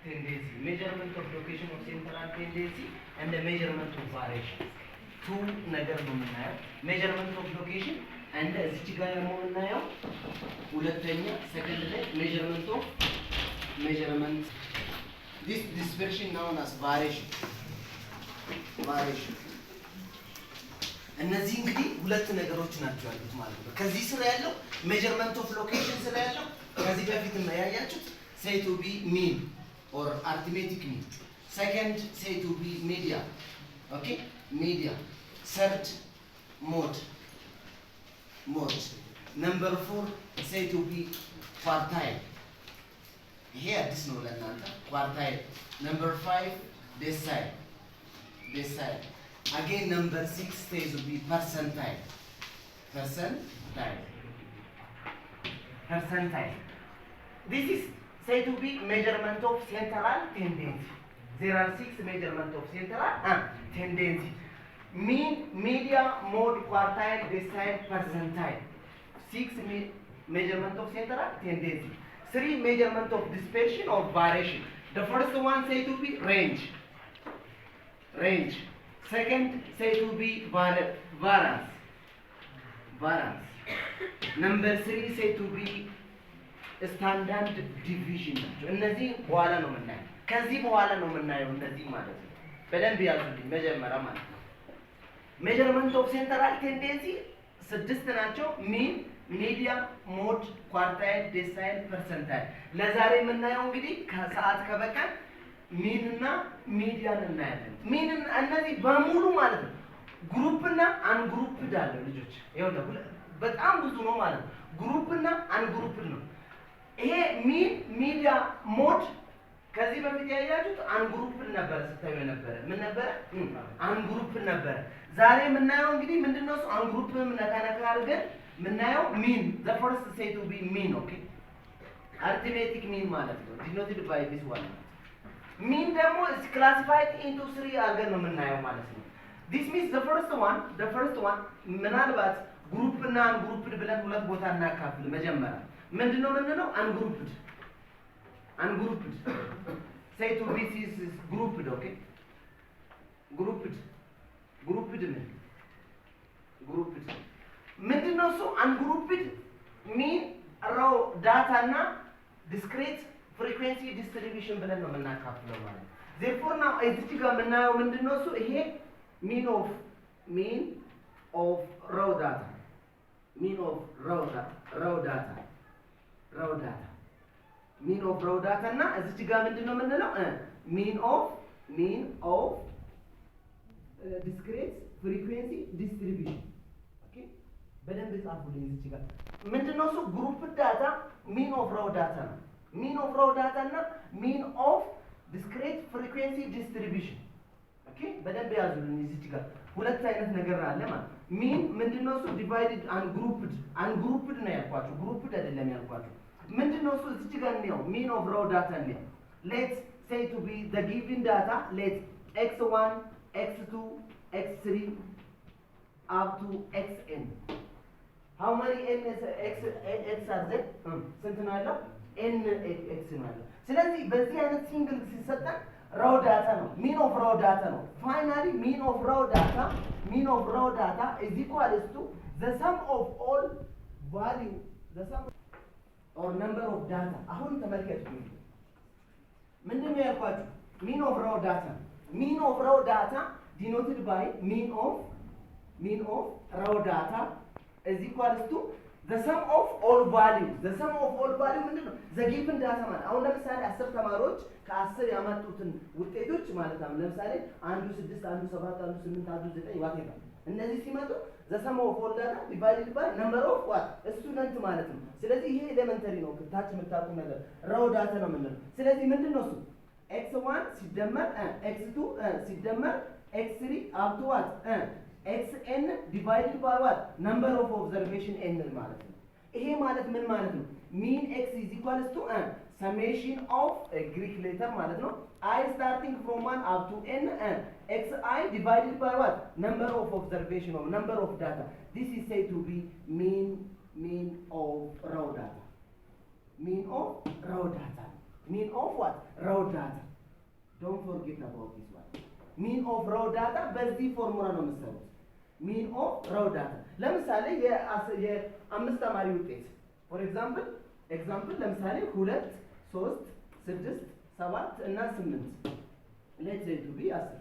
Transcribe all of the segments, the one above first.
tendency, measurement of location of central tendency and the measurement of variation. Two ነገር ነው የምናየው measurement of location and እዚህ ጋር ደግሞ የምናየው ሁለተኛ second ላይ measurement this dispersion known as variation. እነዚህ እንግዲህ ሁለት ነገሮች ናቸው ያሉት ማለት ነው። ከዚህ ስራ ያለው measurement of location ስራ ያለው ከዚህ በፊት ያያችሁት say to be mean or arithmetic mean. Second say to be median. Okay? Median. Third mode. Number 4 say to be quartile. Here this no ለናንተ quartile. Number 5 decile. Again number 6 says to be percentile. This is say to be measurement of central tendency. There are 6 measurement of central tendency. Mean, median, mode, quartile, decile, percentile. 6 measurement of central tendency. 3 measurement of dispersion or variation. The first one say to be range. Second say to be variance. Number 3 say to be standard deviation. እነዚህ በኋላ ነው የምናየው። ከዚህ በኋላ ነው የምናየው እነዚህ ማለት ነው። በደንብ ያዙልኝ መጀመሪያ ማለት ነው። measurement of central tendency 6 ናቸው። mean, median, mode, quartile, decile, percentile. ለዛሬ የምናየው እንግዲህ ከሰዓት ከበቃን mean እና median እናያለን። mean እነዚህ በሙሉ ማለት ነው ግሩፕ እና አንግሩፕድ አለ ልጆች። ይኸው በጣም ብዙ ነው ማለት ነው። ግሩፕ እና አንግሩፕድ ነው። ይሄ mean, median, mode ከዚህ በፊት ያያችሁት አንግሩፕድ ነበር ስታዩ ነበር። ምን ነበር? አንግሩፕድ ነበር። ዛሬ የምናየው እንግዲህ ምንድነው እሱ አንግሩፕም ነካነካ አድርገን የምናየው mean. The first say to be mean. Okay? Arithmetic mean ማለት ነው denoted by this one. mean ደግሞ is classified into 3 አድርገን ነው የምናየው ማለት ነው። This means the first one ምናልባት ግሩፕ እና አንግሩፕድ ብለን ሁለት ቦታ እናካፍል። መጀመሪያ ምንድነው የምንለው? ungrouped. Say to be is grouped. Okay? grouped ምንድነው እሱ? ungrouped mean raw data እና discrete frequency distribution ብለን ነው የምናካፍለው ማለት ነው። therefore now እዚህ ጋር የምናየው ምንድነው እሱ? ይሄ mean of raw data mean of raw data እና እዚህ ጋር ምንድነው የምንለው? mean of discrete frequency distribution. ኦኬ በደንብ ጻፉልኝ። እዚህ ጋር ምንድነው እሱ? group data mean of raw data ነው። mean of raw data እና mean of discrete frequency distribution. ኦኬ በደንብ ያዙልኝ። እዚህ ጋር ሁለት አይነት ነገር አለ ማለት mean ምንድነው እሱ? divided ungrouped ነው ያልኳችሁ፣ grouped አይደለም ያልኳችሁ። ምንድነው እሱ? እዚህ ጋር ነው mean of raw data ነው። let's say to be the given data, let x1 x2 x3 up to xn. how many n is x are there? ስንት ነው ያለው? n x ነው ያለው። ስለዚህ በዚህ አይነት ሲንግል ሲሰጠን raw data ነው mean of raw data ነው። finally mean of raw data is equal to the sum of all value, the sum or number of data. አሁን ተመልከቱ ምንድነው ያልኳችሁ? mean of raw data denoted by mean of raw data is equal to the sum of all value. the sum of all value ምንድነው? the given data ማለት አሁን ለምሳሌ 10 ተማሪዎች ከ10 ያመጡትን ውጤቶች ማለት ነው። ለምሳሌ አንዱ 6 አንዱ 7 አንዱ 8 አንዱ 9 whatever እነዚህ ሲመጡ the sum of all data divided by number of what student ማለት ነው። ስለዚህ ይሄ ኤሌመንተሪ ነው። ታች የምታውቁ ነገር raw data ነው የምንለው። ስለዚህ ምንድነው እሱ? x1 ሲደመር x2 ሲደመር x3 up to what xn divided by what number of observation n ማለት ነው። ይሄ ማለት ምን ማለት ነው? mean x is equal to summation of a Greek letter ማለት ነው I starting from 1 up to n xi divided by what number of observation or number of data. This is said to be mean of raw data. mean of what? Raw data. Don't forget about this one. Mean of raw data በዚህ ፎርሙላ ነው የምትሰሩት። mean of raw data ለምሳሌ የአምስት ተማሪ ውጤት for example ለምሳሌ 2 3 6 7 እና 8 let's say to be 10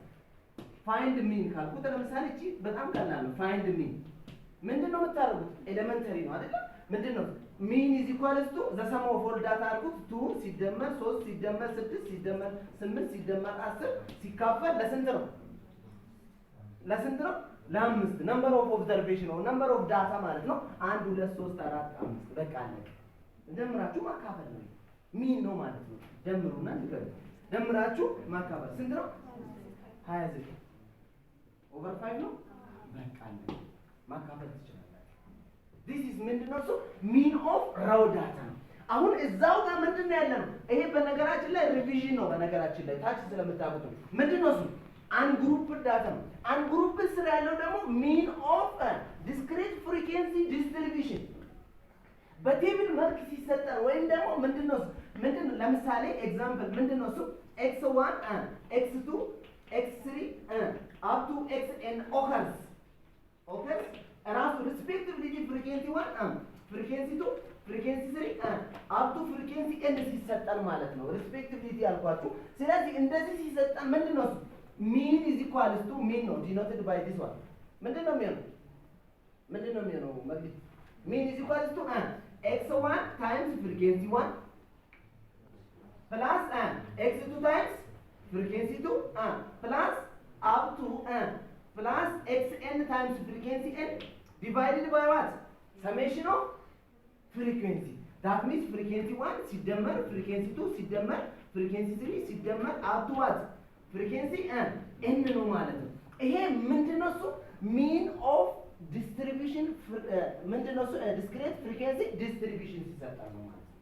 find mean ካልኩት ለምሳሌ እቺ በጣም ቀላል ነው find mean ምንድነው የምታደርጉት ኤሌመንተሪ ነው አይደል ምንድነው mean is equals to the sum of all data አልኩት 2 ሲደመር 3 ሲደመር 6 ሲደመር 8 ሲደመር 10 ሲካፈል ለስንት ነው ለአምስት number of observation ነው number of data ማለት ነው 1 2 3 4 5 በቃ አለቀ ደምራችሁ ማካፈል ነው mean ነው ማለት ነው ደምሩና ንገሩ ደምራችሁ ማካፈል ስንት ነው 29 over 5 ነው በቃ አለቀ ማካፈል ትችላላችሁ this is ምንድነው እሱ mean of raw data ነው አሁን እዛው ጋር ምንድነው ያለው ይሄ በነገራችን ላይ ሪቪዥን ነው በነገራችን ላይ ታች ስለምታውቁት ምንድነው እሱ ungrouped data ነው ungrouped ስራ ያለው ደግሞ mean of a discrete frequency distribution በቴብል መልክ ሲሰጠን ወይም ደግሞ ምንድነው ለምሳሌ ኤግዛምፕል ምንድነው እሱ x1 x2 x3 up to xn occurs ራሱ respectively frequency 1 frequency 2 frequency 3 up to frequency n ሲሰጠን ማለት ነው respectively ያልኳችሁ ስለዚህ እንደዚህ ሲሰጠን ምንድነው mean is equals to mean ነው denoted by this one ምንድነው የሚሆነው ማለት mean is equals to x1 times frequency 1 plus x2 times frequency 2 plus up to plus xn times frequency n divided by what summation of frequency that means frequency 1 ሲደመር frequency 2 ሲደመር frequency 3 ሲደመር up to what frequency n ነው ማለት ነው ይሄ ምንድነው እሱ mean of distribution ምንድነው እሱ discrete frequency distribution ሲሰጣ ነው ማለት ነው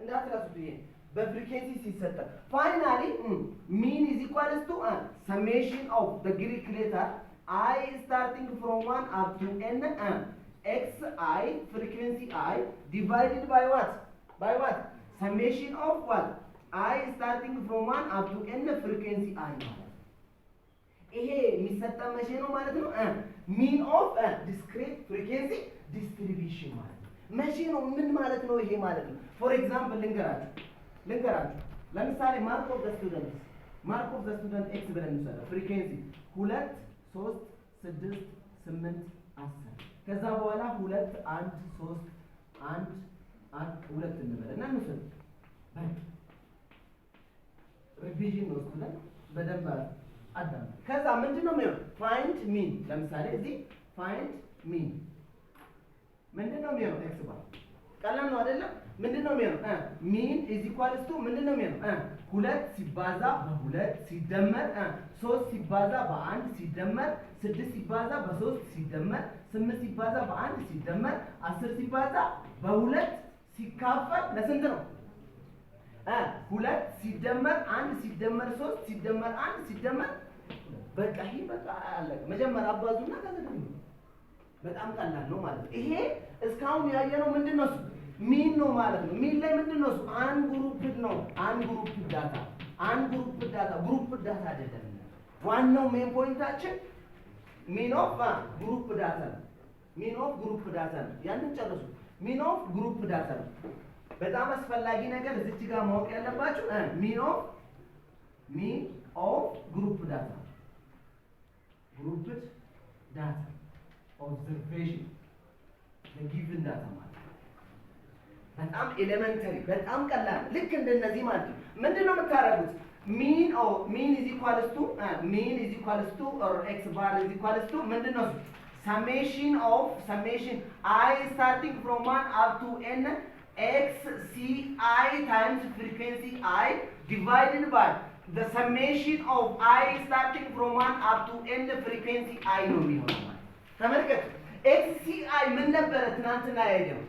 እንዳትረሱት ይሄ በፍሪኩዌንሲ ሲሰጣ finally mean is equals to summation of the Greek letter I starting from 1 up to n xi frequency I divided by what summation of what I starting from 1 up to n frequency I ይሄ የሚሰጣ መቼ ነው ማለት ነው mean of discrete frequency distribution ማለት ነው መቼ ነው ምን ማለት ነው ይሄ ማለት ነው for example ልንገራችሁ ለምሳሌ mark of the student x ብለን እንሰራ frequency 2 3 6 8 10 ከዛ በኋላ 2 1 3 1 2 እንበልና እንፈል ሪቪዥን ነው ስለ በደንብ አዳም ከዛ ምንድነው የሚሆነው find mean ለምሳሌ እዚህ find mean ምንድነው የሚሆነው x ባር ቀላል ነው አይደለም ምንድነው የሚሆነው mean is equals to ምንድነው የሚሆነው 2 ሲባዛ በ2 ሲደመር 3 ሲባዛ በ1 ሲደመር 6 ሲባዛ በ3 ሲደመር 8 ሲባዛ በ1 ሲደመር 10 ሲባዛ በ2 ሲካፈል ለስንት ነው 2 ሲደመር 1 ሲደመር 3 ሲደመር 1 ሲደመር በቃ ይሄ በቃ አለቀ መጀመሪያ አባዙና ከዛ በጣም ቀላል ነው ማለት ነው ይሄ እስካሁን ያየነው ምንድነው ሚን ነው ማለት ነው ሚን ላይ ምንድነው አንግሩፕድ ነው አንግሩፕድ ዳታ ግሩፕ ዳታ አይደለም ዋናው ሜን ፖይንታችን ሚን ኦፍ ግሩፕ ዳታ ነው ያንን ጨርሱ ሚን ኦፍ ግሩፕ ዳታ ነው በጣም አስፈላጊ ነገር እዚህ ጋር ማወቅ ያለባችሁ ሚን ኦፍ ግሩፕ ዳታ observation the given data ማለት በጣም ኤሌመንተሪ በጣም ቀላል ልክ እንደነዚህ ማለት ነው ምንድነው የምታረጉት mean is equals to or x bar is equals to ምንድነው summation I starting from 1 up to n xci times frequency I divided by the summation of I starting from 1 up to n frequency I ነው የሚሆነው ተመልከቱ xci ምን ነበር ትናንትና ያየነው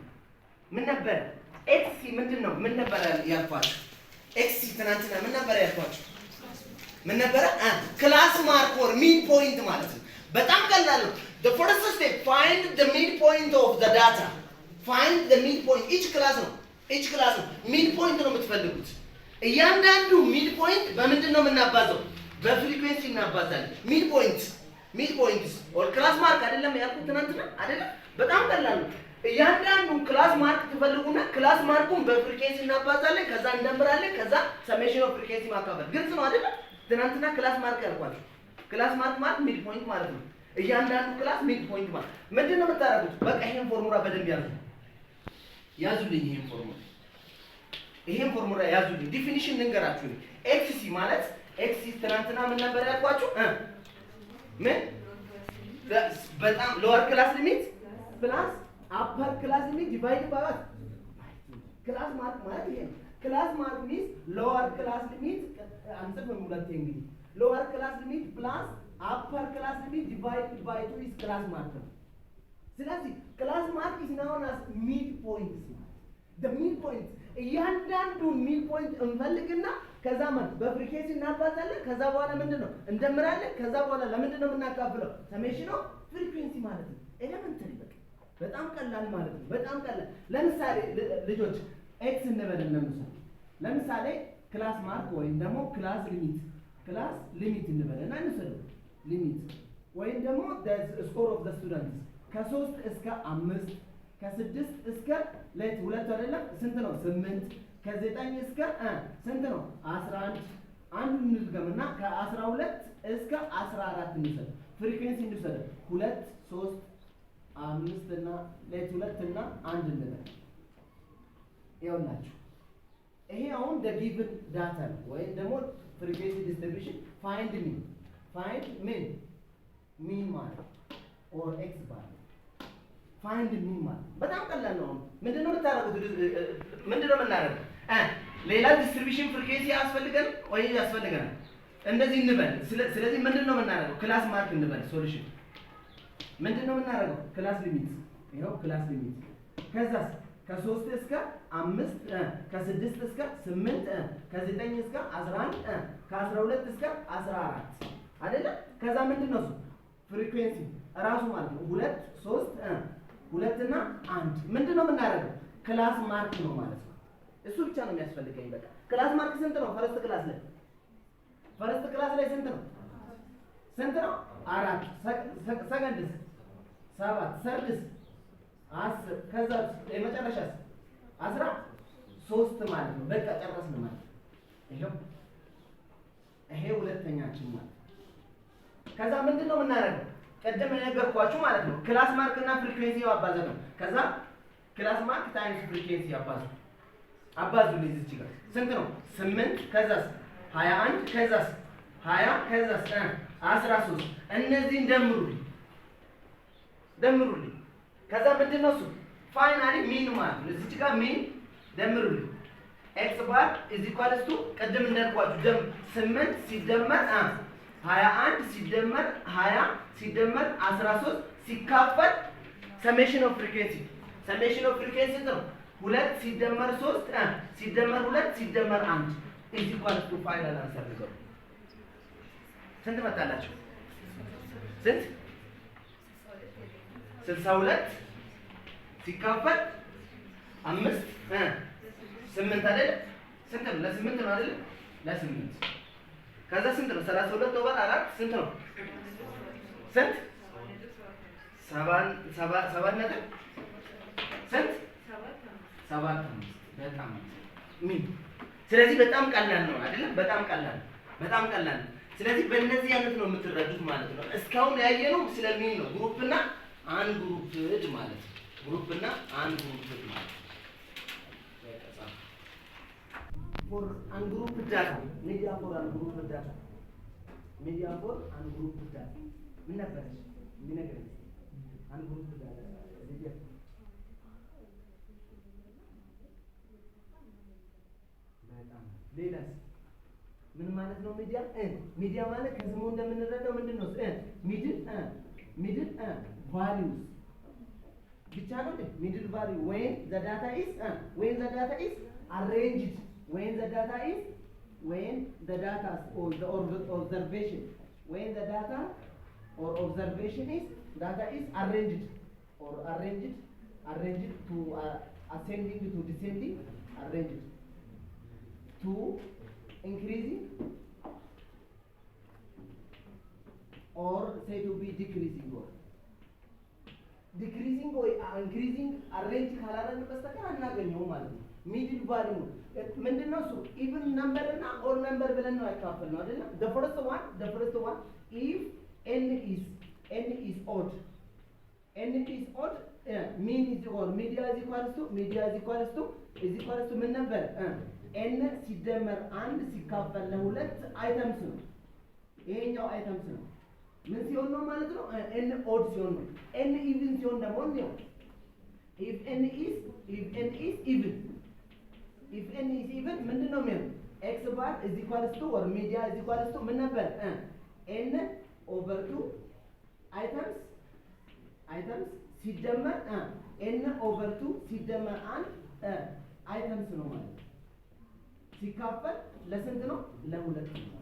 ምን ነበር xc ምንድነው ምን ነበር ያልኳችሁ xc ትናንትና ምን ነበር ያልኳችሁ ምን ነበር ክላስ ማርክ ኦር ሚን ፖይንት ማለት ነው በጣም ቀላል ነው the first step find the midpoint of the data find the midpoint each class ነው ሚን ፖይንት ነው የምትፈልጉት እያንዳንዱ ሚድ ፖይንት በምንድን ነው የምናባዘው? በፍሪኩዌንሲ እናባዛለን። ሚድ ፖይንትስ ኦር ክላስ ማርክ አይደለም ያልኩት ትናንትና አይደለም? በጣም ቀላል ነው። እያንዳንዱን ክላስ ማርክ ትፈልጉና ክላስ ማርኩን በፍሪኩዌንሲ እናባዛለን፣ ከዛ እንደምራለን፣ ከዛ ሰሜሽን ኦፍ ፍሪኩዌንሲ ማካፈል። ግልጽ ነው አይደለም? ትናንትና ክላስ ማርክ ያልኳችሁ ክላስ ማርክ ማለት ሚድ ፖይንት ማለት ነው። እያንዳንዱ ክላስ ሚድ ፖይንት ማለት ምንድን ነው የምታደርጉት? በቃ ይሄን ፎርሙላ በደንብ ያዙልኝ። ይሄን ፎርሙላ ያዙልኝ። ዲፊኒሽን ልንገራችሁ። ኤክስ ሲ ማለት ኤክስ ሲ ትናንትና ምን ነበር ያልኳችሁ? ምን በጣም ሎወር ክላስ ሊሚት ፕላስ አፐር ክላስ ሊሚት ዲቫይድ ባይ ዋት? ክላስ ማርክ ማለት ይሄ ነው። ክላስ ማርክ ሚንስ ሎወር ክላስ ሊሚት አንጽፍም ሁለቴ እንግዲህ ሎወር ክላስ ሊሚት ፕላስ አፐር ክላስ ሊሚት ዲቫይድ ባይ 2 ኢዝ ክላስ ማርክ ነው። ስለዚህ ክላስ ማርክ ኢዝ ናውን አስ ሚድ ፖይንት ማለት the ሚድ ፖይንት እያንዳንዱ ሚድ ፖይንት እንፈልግና ከዛ ማለት በፍሪኩዌንሲ እናባዛለን። ከዛ በኋላ ምንድነው እንደምራለን። ከዛ በኋላ ለምንድን ነው የምናካፍለው? ሰሜሽን ኦፍ ፍሪኩዌንሲ ማለት ነው። ኤሌመንተሪ በቃ በጣም ቀላል ማለት ነው። በጣም ቀላል። ለምሳሌ ልጆች ኤክስ እንበልና ለምሳሌ ክላስ ማርክ ወይም ደግሞ ክላስ ሊሚት እንበልና እንሰደው ሊሚት ወይም ደግሞ ስኮር ኦፍ ዘ ስቱደንትስ ከ3 እስከ 5 ከ6 እስከ ሌት 2 አይደለም ስንት ነው? 8 ከ9 እስከ ስንት ነው? 11 አንዱ እንድገምና ከ12 እስከ 14 እንሰድ ፍሪኩዌንሲ እንሰድ 2 3 5 እና ሌት 2 እና 1 እንበል። ይኸውላችሁ ይሄ አሁን the given data ነው ወይም ደግሞ ፍሪኩዌንሲ ዲስትሪቢዩሽን ፋይንድ ሚን ማለት ኦር ኤክስ ባር ፋይንድ ሚን ማለት በጣም ቀላል ነው። ምንድነው የምታደርጉት? ምንድነው የምናደርገው? ሌላ ዲስትሪቢዩሽን ፍሪኩዌንሲ ያስፈልገን ወይ ያስፈልገናል? እንደዚህ እንበል። ስለዚህ ምንድነው የምናደርገው? ክላስ ማርክ እንበል። ሶሉሽን ምንድነው የምናደርገው? ክላስ ሊሚት ይሄው ክላስ ሊሚት ከዛስ ከ3 እስከ 5 ከ6 እስከ 8 ከ9 እስከ 11 ከ12 እስከ 14 አይደለ? ከዛ ምንድነው እሱ ፍሪኩዌንሲ ራሱ ማለት ነው 2 3 2 እና 1 ምንድነው የምናደርገው? ክላስ ማርክ ነው ማለት ነው። እሱ ብቻ ነው የሚያስፈልገኝ። በቃ ክላስ ማርክ ስንት ነው? ፈርስት ክላስ ላይ ስንት ነው? 4 ሰከንድስ 7 ሰርድስ 10 ከዛ የመጨረሻስ 13 ማለት ነው። በቃ ጨረስን ማለት ይሄ ሁለተኛችን ማለት። ከዛ ምንድነው የምናደርገው? ቀደም የነገርኳችሁ ማለት ነው ክላስ ማርክ እና ፍሪኩዌንሲ ማባዛት ነው። ከዛ ክላስ ማርክ ታይምስ ፍሪኩዌንሲ አባዙልኝ እዚህ ጋር ስንት ነው? 8 ከዛስ 21 ከዛስ 20 ከዛስ 13 እነዚህን ደምሩልኝ። ከዛ ምንድነው እሱ ፋይናሊ ሚን ማለት ነው። እዚህ ጋር ሚን ደምሩልኝ ኤክስ ባር ኢዝ ኢኳልስ ቱ ቀደም እንዳልኳችሁ 8 ሲደመር 21 ሲደመር 20 ሲደመር 13 ሲካፈል ሰሜሽን ኦፍ ፍሪኩዌንሲ ነው 2 ሲደመር 3 ሲደመር 2 ሲደመር 1 ኢዝ ኢኳልስ ቱ ፋይናል አንሰር ነው። ስንት መጣላችሁ? ስንት 62 ሲካፈል 5 8 አይደል? ስንት ነው? ለ8 ነው አይደል? ለ8 ከዛ ስንት ነው? 32 ኦቨር 4 ስንት ነው? ስንት 7 ነጥብ ስንት 7 በጣም ሚን። ስለዚህ በጣም ቀላል ነው አይደል? በጣም ቀላል ነው። ስለዚህ በእነዚህ አይነት ነው የምትረዱት ማለት ነው። እስካሁን ያየነው ስለ ሚን ነው። ግሩፕና አንግሩፕድ ማለት ነው። ግሩፕና አንግሩፕድ ማለት for ungrouped data media for ungrouped data ምን ነበር የሚነግረኝ? ungrouped data በጣም ሌላስ ምን ማለት ነው? ሚዲያ ማለት ከስሙ እንደምንረዳው ምንድነው? ሚድል ቫልዩስ ብቻ ነው። ሚድል ቫልዩ when the data is arranged when the data or the observation is arranged to ascending to descending arranged to increasing or say to be decreasing or decreasing or increasing arrange ካላረን በስተቀር አናገኘው ማለት ነው። ሚድል ቫልዩ ምንድነው እሱ ኢቭን ነምበር እና ኦድ ነምበር ብለን ነው ያካፈል ነው አይደል? the first one if n is odd mean is equal media is equal to ምን ነበር n ሲደመር አንድ ሲካፈል ለሁለት አይተምስ ነው። ይሄኛው አይተምስ ነው ምን ሲሆን ነው ማለት ነው? n odd ሲሆን ነው። n even ሲሆን ደግሞ ነው if n is even ምንድነው የሚሆነው? x bar is equal to or media is equal to ምን ነበር n over 2 items ሲደመር n over 2 ሲደመር 1 items ነው ማለት ሲካፈል ለስንት ነው? ለሁለት ነው።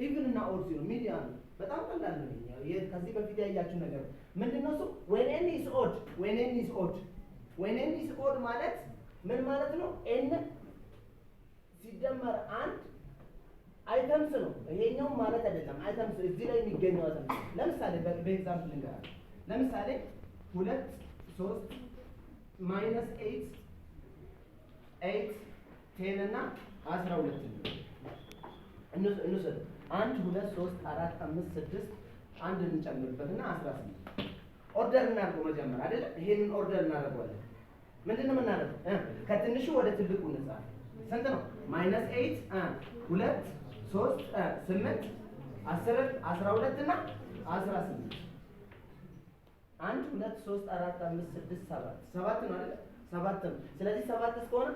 ኢቭን እና ኦድ ሲሆን ሚዲያ ነው። በጣም ቀላል ነው። ከዚህ በፊት ያያችሁ ነገር ምንድነው እሱ? when n is odd ማለት ምን ማለት ነው? n ሲደመር 1 አይተምስ ነው። ይሄኛው ማለት አይደለም። አይተምስ እዚህ ላይ የሚገኘው አይተምስ ለምሳሌ በኤግዛምፕል እንገራለን። ለምሳሌ 2 3 8 10 እና 12 እንውሰድ። 1 2 3 4 5 6 አንድ እንጨምርበትና 18 ኦርደር እናድርገው መጀመሪያ አይደል? ይሄንን ኦርደር እናደርገዋለን። ምንድነው የምናደርገው? ከትንሹ ወደ ትልቁ እንጻፍ። ስንት ነው? -8 2 3 8 10 12 እና 18 1 2 3 4 5 6 7 ነው አይደል? 7 ነው። ስለዚህ 7 እስከሆነ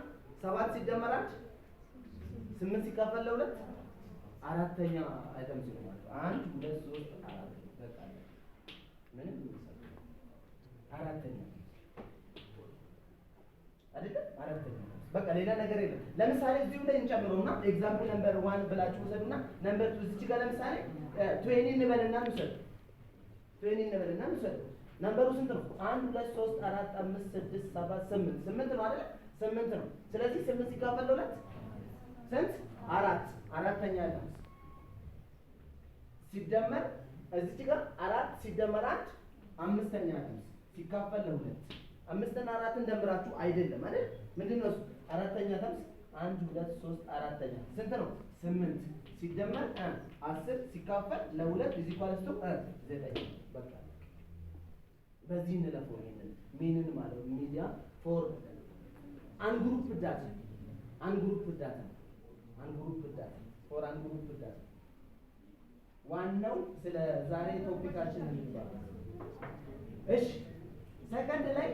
7 ሲደመር 1 8 ሲካፈል ለሁለት አራተኛ አይተም ሲሆን ማለት 1 2 3 4 በቃ ምንም አራተኛ አይደል? አራተኛ በቃ ሌላ ነገር የለም። ለምሳሌ እዚሁ ላይ እንጨምረውና ኤግዛምፕል ነምበር 1 ብላችሁ ወሰዱና ነምበር 2 እዚህ ጋር ለምሳሌ 20 እንበልና እንውሰድ። 20 እንበልና እንውሰድ። ነምበሩ ስንት ነው? 1 2 3 4 5 6 7 8 ነው አይደል? 8 ነው። ስለዚህ 8 ሲካፈል ለሁለት ስንት? 4 አራተኛ አይተም ሲደመር እዚህ ጋር 4 ሲደመር 1 አምስተኛ አይተም ሲካፈል ለሁለት 5 እና 4 እንደምራችሁ አይደለም አይደል? ምንድነው እሱ? አራተኛ አይተም 1 2 3 አራተኛ ስንት ነው? 8 ሲደመር 10 ሲካፈል ለሁለት is equal to 9 በቃ በዚህ እንለፈው። ይሄንን ሚንን ማለት ሚዲያ ፎር አንግሩፕ ዳታ ፎር አንግሩፕ ዳታ ዋናው ስለ ዛሬ ቶፒካችን እንባል። እሺ ሰከንድ ላይ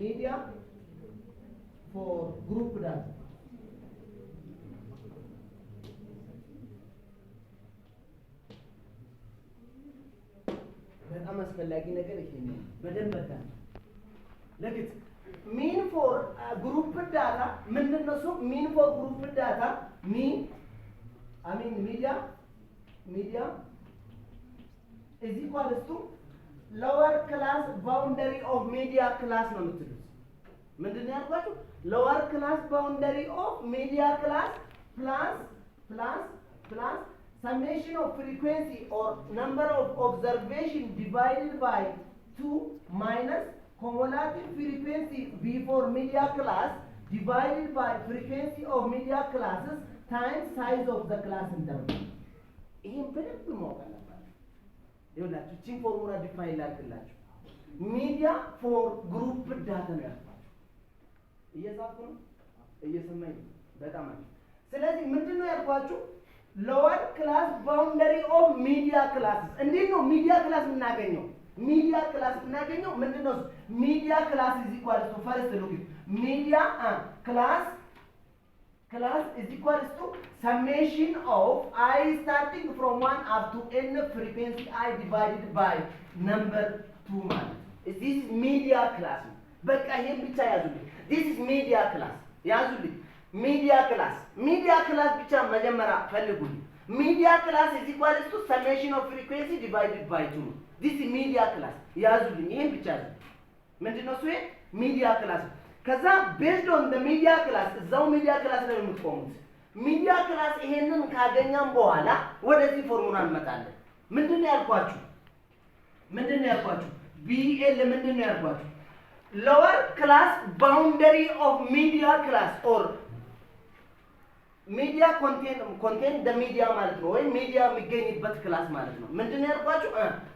ሚዲያ ፎር ግሩፕ ዳታ በጣም አስፈላጊ ነገር ይሄ ነው። በደንብ በጣም ለግት ሚን ፎር ግሩፕ ዳታ ምንድነው እሱ? ሚን ፎር ግሩፕ ዳታ ሚዲያ is equal to lower class boundary of media class ነው የምትሉት። ምንድነው ያልኳችሁ? lower class boundary of media class plus summation of frequency or number of observation divided by 2 minus cumulative frequency before media class divided by frequency of media classes times size of the class interval. ይሄን በደንብ ማወቅ አለባችሁ። ይኸውላችሁ እቺን ፎርሙላ ዲፋይን ላድርግላችሁ። ሚዲያ ፎር ግሩፕ ዳታ ነው ያልኳችሁ። እየጻፍኩ ነው፣ እየሰማኝ ነው። በጣም አሪፍ። ስለዚህ ምንድነው ያልኳችሁ? ሎወር ክላስ ባውንደሪ ኦፍ ሚዲያ ክላስስ። እንዴት ነው ሚዲያ ክላስ የምናገኘው? ሚዲያ ክላስ የምናገኘው ምንድነው? ሚዲያ ክላስ is equal to first look media class is equal to summation of I starting from 1 up to n frequency I divided by number 2 ማለት this is media class። በቃ ይሄን ብቻ ያዙልኝ። this is media class ያዙልኝ። ሚዲያ ክላስ ብቻ መጀመሪያ ፈልጉልኝ። ሚዲያ ክላስ is equal to summation of frequency divided by 2 this is media class ያዙልኝ። ይሄን ብቻ ያዙ። ምንድነው እሱ? ሚዲያ ክላስ ከዛ based on the media class እዛው media class ላይ የምትቆሙት media class ይሄንን ካገኛም በኋላ ወደዚህ ፎርሙላ እንመጣለን ምንድነው ያልኳችሁ BL ምንድነው ያልኳችሁ lower class boundary of media class or media contain the media ማለት ነው ወይ media የሚገኝበት ክላስ ማለት ነው ምንድነው ያልኳችሁ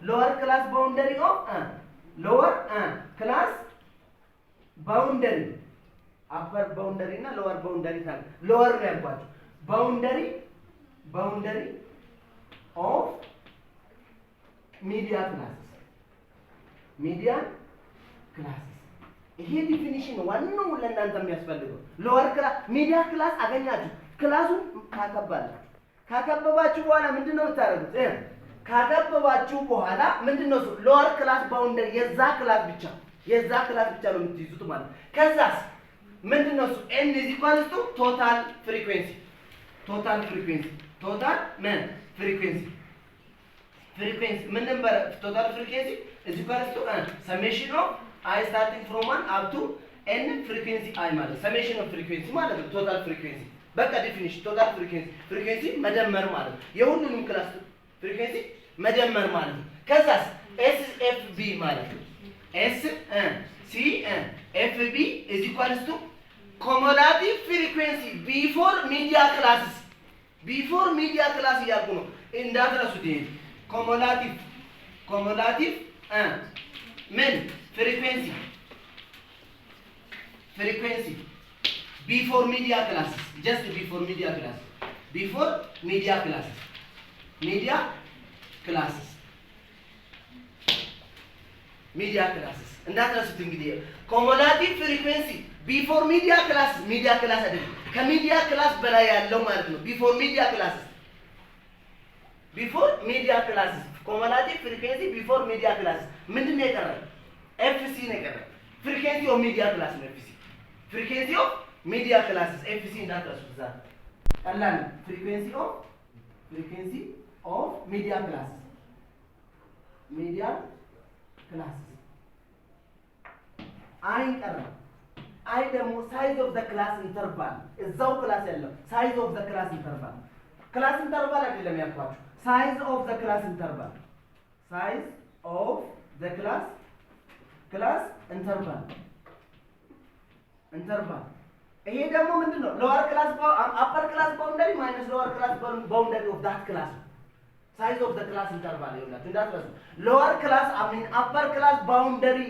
lower class boundary of lower class boundary upper boundary እና lower boundary ታል lower ነው ያልኳችሁ boundary of media classes ይሄ ዲፊኒሽን ዋናው ለእናንተ የሚያስፈልገው lower class media class አገኛችሁ ክላሱን ካከበባችሁ በኋላ ምንድነው የምታደርጉት ካከበባችሁ በኋላ ምንድነው lower class boundary የዛ ክላስ ብቻ ነው የምትይዙት ማለት ከዛስ ምንድነው n is equal to total frequency ምን ነበር total frequency is equal to summation of I starting from 1 up to n frequency I ማለት summation of frequency ማለት ነው total frequency በቃ ዲፊኒሽን total frequency መደመር ማለት ነው የሁሉንም ክላስ frequency መደመር ማለት ነው ከዛስ SFB ማለት ነው SCFB is equal to cumulative frequency before media classes ያልኩ ነው እንዳትረሱት ይሄ cumulative ምን frequency before media classes just before media classes እንዳትረሱት እንግዲህ cumulative frequency before media class አይደለም ከmedia class በላይ ያለው ማለት ነው before media classes cumulative frequency before media classes ምንድነው የቀረው FC ነው የቀረው frequency of media class ነው FC frequency of media classes FC እንዳትረሱት እዛ ቀላል frequency of media classes አይቀርም አይ ደግሞ size of the class interval እዛው ክላስ ያለው size of the class interval አይደለም ያልኳችሁ size of the class interval ይሄ ደግሞ ምንድነው lower class upper class boundary minus lower class boundary of that class size of the class interval ይሆናል እንዳትረሱ lower class upper class boundary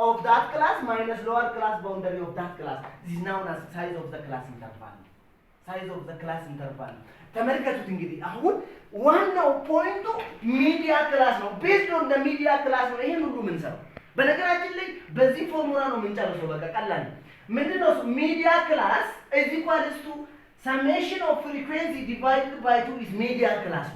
of that class minus lower class boundary of that class this is known as size of the class interval ተመልከቱት እንግዲህ አሁን ዋናው ፖይንቱ ሚዲያ ክላስ ነው based on the media class ነው ይሄን ሁሉ ምን ሰራው በነገራችን ላይ በዚህ ፎርሙላ ነው የምንጨርሰው በቃ ቀላል ምንድነው media class is equal to summation of frequency divided by 2 is media class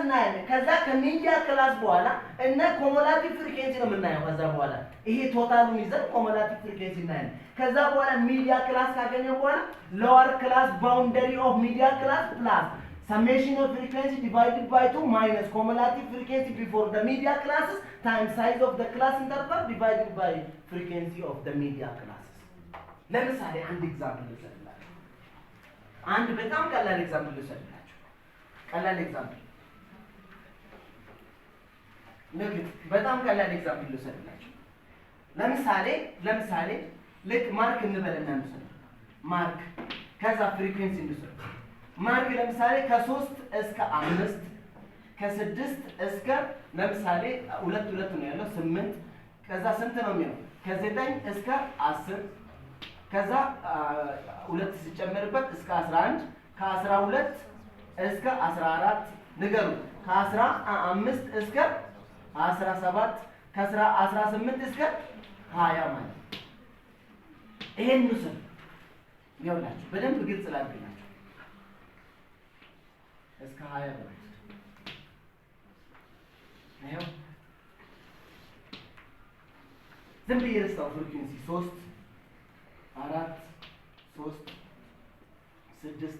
እናያለን ከዛ ከሚዲያ ክላስ በኋላ እና cumulative frequency ነው የምናየው ከዛ በኋላ ይሄ ቶታሉን ይዘን cumulative frequency እናያለን ከዛ በኋላ ሚዲያ ክላስ ካገኘን በኋላ lower class boundary of media class plus summation of frequency divided by 2 minus cumulative frequency before the media classes times size of the class interval divided by frequency of the media classes ለምሳሌ አንድ ኤግዛምፕል ልሰጥላችሁ አንድ በጣም ቀላል ኤግዛምፕል ልሰጥላችሁ በጣም ቀላል ኤግዛምፕል ልሰጥላችሁ ለምሳሌ ልክ ማርክ እንበልና ማርክ ከዛ ፍሪኩዌንሲ እንስራ ማርክ ለምሳሌ ከ3 እስከ 5 ከ6 እስከ ለምሳሌ 2 ነው ያለው 8 ከዛ ስንት ነው የሚሆነው ከ9 እስከ 10 ከዛ 2 ሲጨመርበት እስከ 11 ከ12 እስከ 14 ንገሩ ከ15 እስከ 17 ከ18 እስከ 20 ማለት ይሄን ነው ይኸውላችሁ በደንብ ግልጽ ላድርግላችሁ እስከ 20 ማለት ነው ዝም ብዬ ልስታው ፍሪኩዌንሲ 3 4 6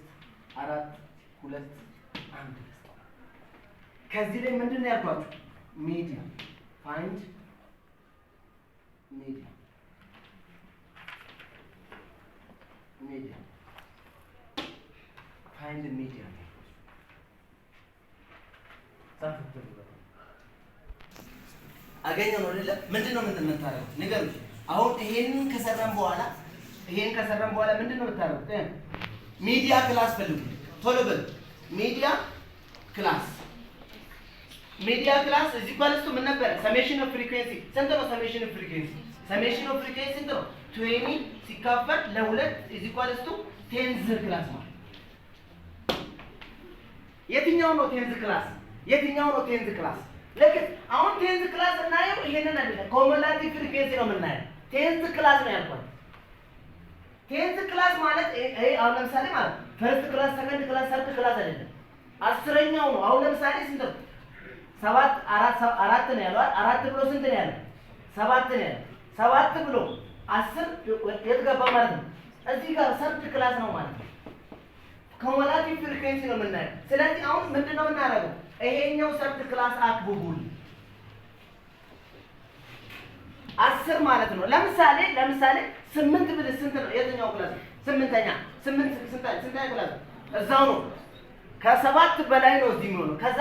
4 2 1 ከዚህ ላይ ምንድነው ያልኳችሁ ሚዲያ ፋይንድ media. Find the media. አገኘው ነው አይደለ? ምንድነው የምታረጉት? ንገሩ። አሁን ይሄንን ከሰራን በኋላ ምንድነው የምታረጉት? ሚዲያ ክላስ ፈልጉ። ቶሎ በል። ሚዲያ ክላስ እዚህ ኳልስቱ ምን ነበር? ሰሜሽን ኦፍ ፍሪኩዌንሲ ስንት ነው? ሰሜሽን ኦፍ ፍሪኩዌንሲ ስንት ነው? 20 ሲካፈል ለ2 እዚህ ኳልስቱ ቴንዝ ክላስ ነው። የትኛው ነው ቴንዝ ክላስ? ለክ አሁን ቴንዝ ክላስ እናየው። ይሄንን አይደለም ኮሙላቲቭ ፍሪኩዌንሲ ነው የምናየው። ቴንዝ ክላስ ነው ያልኳት። ቴንዝ ክላስ ማለት ይሄ አሁን ለምሳሌ ማለት ፈርስት ክላስ፣ ሰከንድ ክላስ፣ ሰርድ ክላስ አይደለም። አስረኛው ነው። አሁን ለምሳሌ ስንት ነው? 4 ነው ያለው። 4 ብሎ ስንት ነው ያለው? 7 ነው ያለው። 7 ብሎ 10 የት ገባ ማለት ነው? እዚህ ጋር ሰርድ ክላስ ነው ማለት ነው። ኮሙላቲቭ ፍሪኩዌንሲ ነው የምናየው። ስለዚህ አሁን ምንድነው የምናደርገው? ይሄኛው ሰርድ ክላስ አክቡቡል 10 ማለት ነው። ለምሳሌ 8 ብል ስንት ነው? የትኛው ክላስ? 8ኛ ክላስ እዛው ነው። ከ7 በላይ ነው እዚህ የሚሆነው። ከዛ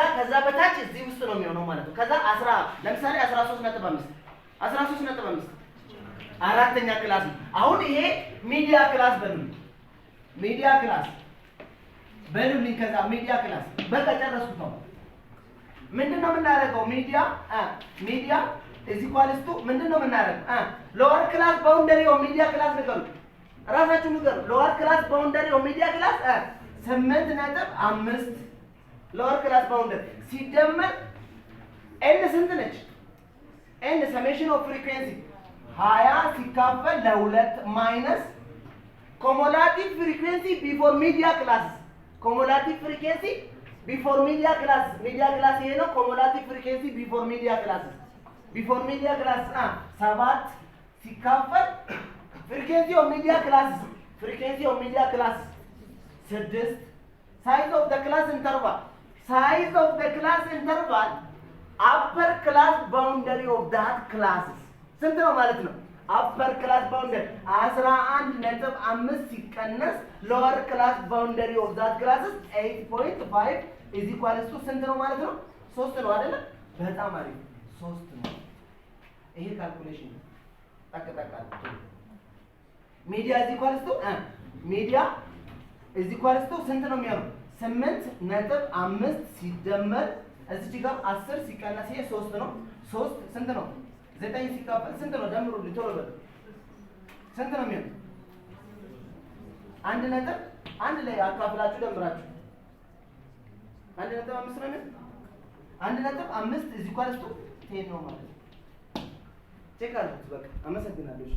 በታች እዚህ ውስጥ ነው የሚሆነው ማለት ነው። ከዛ 10 ለምሳሌ 13.5 አራተኛ ክላስ ነው። አሁን ይሄ ሚዲያ ክላስ በሉልኝ። ከዛ ሚዲያ ክላስ በቃ ጨረስኩት ነው። ምንድነው የምናደርገው? ሚዲያ እዚህ ኳልስቱ ምንድነው የምናደርገው? ሎወር ክላስ ባውንደሪ ኦፍ ሚዲያ ክላስ ንገሩ። ራሳችሁ ንገሩ። ሎወር ክላስ ባውንደሪ ኦፍ ሚዲያ ክላስ 8.5 ሎወር ክላስ ባውንደሪ ሲደመር ኤን ስንት ነች? ኤን ሰሜሽን ኦፍ ፍሪኩዌንሲ 20 ሲካፈል ለ2 ማይነስ ኮሙላቲቭ ፍሪኩዌንሲ ቢፎር ሚዲያ ክላስ ኮሙላቲቭ ፍሪኩዌንሲ ቢፎር ሚዲያ ክላስ ይሄ ነው። ኮሙላቲቭ ፍሪኩዌንሲ ቢፎር ሚዲያ ክላስ 7 ሲካፈል ፍሪኩዌንሲ ኦፍ ሚዲያ ክላስ 6 ሳይዝ ኦፍ ዘ ክላስ ኢንተርቫል አፐር ክላስ ባውንደሪ ኦፍ ዳት ክላስ ስንት ነው ማለት ነው? አፐር ክላስ ባውንደሪ 11.5 ሲቀነስ ሎወር ክላስ ባውንደሪ ኦፍ ዳት ክላስስ 8.5 ኢዝ ኢኳልስ ቱ ስንት ነው ማለት ነው? 3 ነው አይደለ? በጣም አሪፍ 3 ነው። ይሄ ካልኩሌሽን ታከታካለ ሚዲያ ኢዝ ኢኳልስ ቱ ስንት ነው የሚሆነው? 8.5 ሲደመር እዚህ ጋር 10 ሲቀነስ ይሄ 3 ነው። 3 ስንት ነው? 9 ሲካፈል ስንት ነው? ደምሩልኝ ቶሎ በሉ። ስንት ነው የሚሆነው? 1 ላይ አካፍላችሁ ደምራችሁ 1.5 ነው የሚሆነው። 1.5 እዚህ ኳልስቱ 10 ነው ማለት ነው። ቼክ አድርጉት። በቃ አመሰግናለሁ።